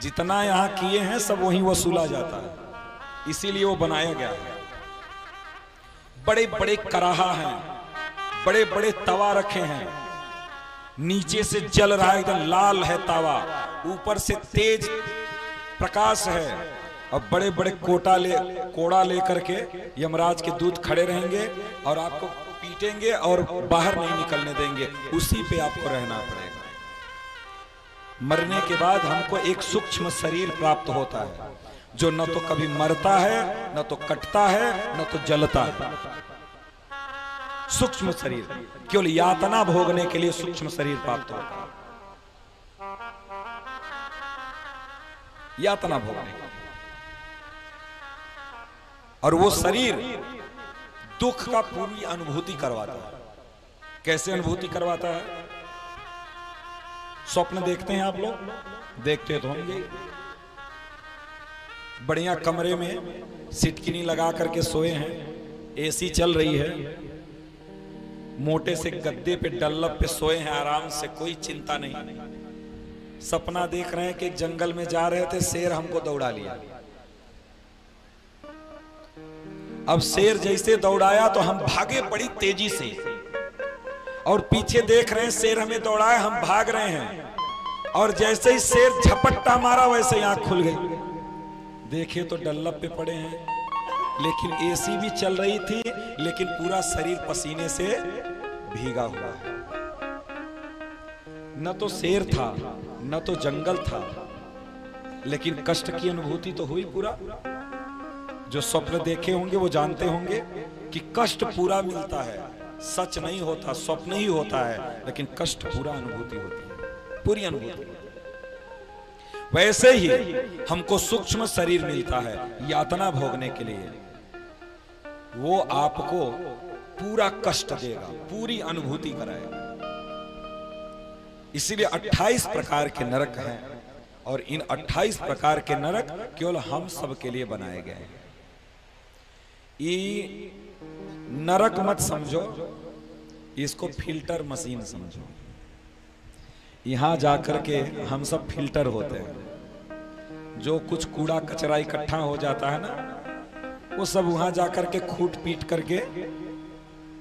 जितना यहाँ किए हैं सब वहीं वसूला जाता है, इसीलिए वो बनाया गया है। बड़े बड़े कराहा हैं, बड़े बड़े तवा रखे हैं, नीचे से जल रहा है, एकदम लाल है तावा, ऊपर से तेज प्रकाश है, और बड़े बड़े कोड़ा लेकर के यमराज के दूत खड़े रहेंगे और आपको पीटेंगे और बाहर नहीं निकलने देंगे, उसी पे आपको रहना पड़ेगा। मरने के बाद हमको एक सूक्ष्म शरीर प्राप्त होता है, जो न तो कभी मरता है, न तो कटता है, न तो जलता है। सूक्ष्म शरीर, केवल यातना भोगने के लिए सूक्ष्म शरीर प्राप्त होता है, यातना भोगने के लिए। और वो शरीर दुख का पूरी अनुभूति करवाता है। कैसे अनुभूति करवाता है? स्वप्न देखते हैं आप लोग, देखते तो होंगे। बढ़िया कमरे में सिटकिनी लगा करके सोए हैं, एसी चल रही है, मोटे से गद्दे पे डल्लप पे सोए हैं, आराम से, कोई चिंता नहीं। सपना देख रहे हैं कि एक जंगल में जा रहे थे, शेर हमको दौड़ा लिया। अब शेर जैसे दौड़ाया तो हम भागे बड़ी तेजी से, और पीछे देख रहे हैं शेर हमें दौड़ाया, हम भाग रहे हैं, और जैसे ही शेर झपट्टा मारा वैसे ही आंख खुल गई। देखे तो डल्लप पे पड़े हैं, लेकिन एसी भी चल रही थी, लेकिन पूरा शरीर पसीने से भीगा हुआ है। न तो शेर था, न तो जंगल था, लेकिन कष्ट की अनुभूति तो हुई पूरा। जो स्वप्न देखे होंगे वो जानते होंगे कि कष्ट पूरा मिलता है, सच नहीं होता, स्वप्न ही होता है, लेकिन कष्ट पूरा अनुभूति होती है, पूरी अनुभूति। वैसे ही हमको सूक्ष्म शरीर मिलता है यातना भोगने के लिए, वो आपको पूरा कष्ट देगा, पूरी अनुभूति कराएगा। इसीलिए 28 प्रकार के नरक हैं, और इन 28 प्रकार के नरक केवल हम सब के लिए बनाए गए हैं। ये नरक मत समझो, इसको फिल्टर मशीन समझो। यहां जाकर के हम सब फिल्टर होते हैं। जो कुछ कूड़ा कचरा इकट्ठा हो जाता है ना, वो सब वहां जाकर के कूट पीट करके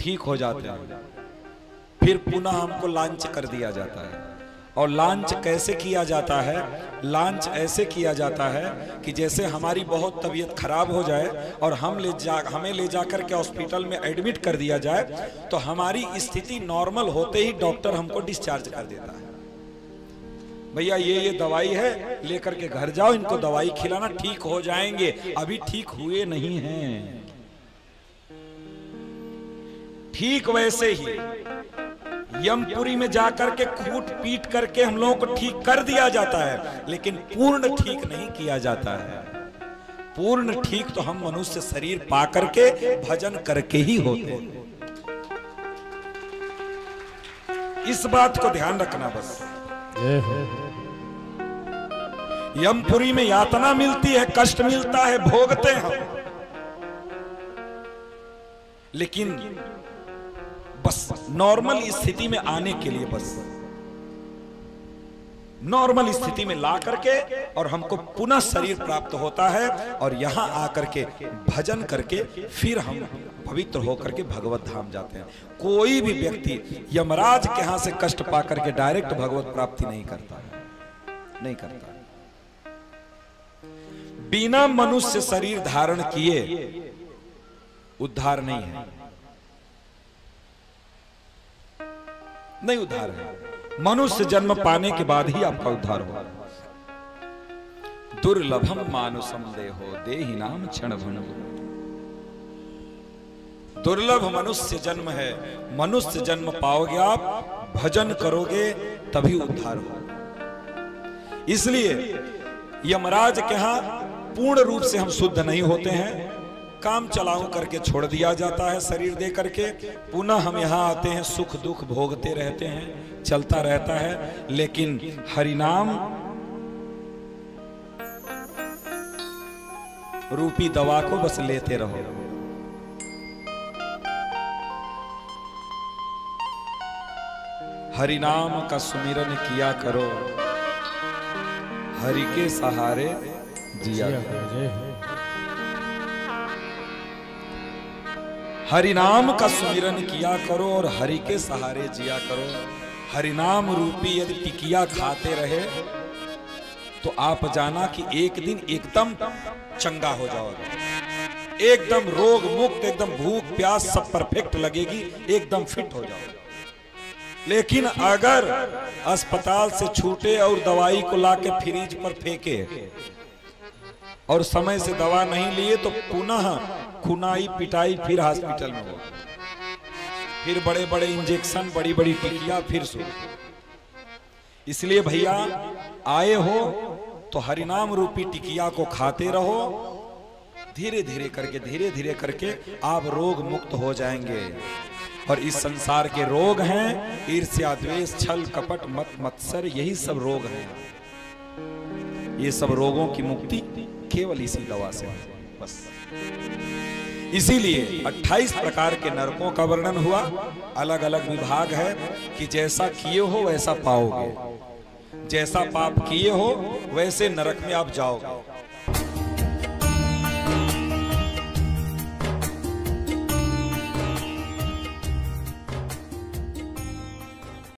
ठीक हो जाते हैं। फिर पुनः हमको लॉन्च कर दिया जाता है। और लॉन्च कैसे किया जाता है? लॉन्च ऐसे किया जाता है कि जैसे हमारी बहुत तबीयत खराब हो जाए और हमें ले जाकर के हॉस्पिटल में एडमिट कर दिया जाए, तो हमारी स्थिति नॉर्मल होते ही डॉक्टर हमको डिस्चार्ज कर देता है। भैया ये दवाई है, लेकर के घर जाओ, इनको दवाई खिलाना, ठीक हो जाएंगे। अभी ठीक हुए नहीं हैं। ठीक वैसे ही यमपुरी में जाकर के कूट पीट करके हम लोगों को ठीक कर दिया जाता है, लेकिन पूर्ण ठीक नहीं किया जाता है। पूर्ण ठीक तो हम मनुष्य शरीर पा करके भजन करके ही होते हैं। इस बात को ध्यान रखना बस। यमपुरी में यातना मिलती है, कष्ट मिलता है, भोगते हैं हम, लेकिन बस नॉर्मल स्थिति में आने के लिए, बस नॉर्मल स्थिति में ला करके, और हमको पुनः शरीर प्राप्त होता है, और यहां आकर के भजन करके फिर हम पवित्र होकर के भगवत धाम जाते हैं। कोई भी व्यक्ति यमराज के यहां से कष्ट पा करके डायरेक्ट भगवत प्राप्ति नहीं करता है, नहीं करता। बिना मनुष्य शरीर धारण किए उद्धार नहीं है, नहीं उद्धार है। मनुष्य जन्म पाने के बाद ही आपका उद्धार होगा। दुर्लभम मानुषम देहो देहि नाम क्षण भंगुर। दुर्लभ मनुष्य जन्म है। मनुष्य जन्म पाओगे आप, भजन करोगे तभी उद्धार होगा। इसलिए यमराज के यहां पूर्ण रूप से हम शुद्ध नहीं होते हैं, काम चलाऊ करके छोड़ दिया जाता है शरीर दे करके। पुनः हम यहाँ आते हैं, सुख दुख भोगते रहते हैं, चलता रहता है। लेकिन हरिनाम रूपी दवा को बस लेते रहो। हरिनाम का सुमिरन किया करो, हरि के सहारे जिया करो। हरि नाम का सुमिरन किया करो और हरि के सहारे जिया करो। हरि नाम रूपी यदि टिकिया खाते रहे तो आप जाना कि एक दिन एकदम चंगा हो जाओगे, एकदम रोग मुक्त, एकदम भूख प्यास सब परफेक्ट लगेगी, एकदम फिट हो जाओगे। लेकिन अगर अस्पताल से छूटे और दवाई को लाके फ्रिज पर फेंके और समय से दवा नहीं लिए तो पुनः खुनाई पिटाई, फिर हॉस्पिटल में हो, फिर बड़े बड़े इंजेक्शन, बड़ी बड़ी टिकिया, फिर शुरू। इसलिए भैया आए हो तो हरिनाम रूपी टिकिया को खाते रहो। धीरे धीरे करके आप रोग मुक्त हो जाएंगे। और इस संसार के रोग हैं ईर्ष्या, द्वेष, छल, कपट, मत, मत्सर, यही सब रोग हैं। ये सब रोगों की मुक्ति केवल इसी दवा से बस। इसीलिए 28 प्रकार के नरकों का वर्णन हुआ। अलग अलग विभाग है कि जैसा किए हो वैसा पाओगे, जैसा पाप किए हो वैसे नरक में आप जाओगे।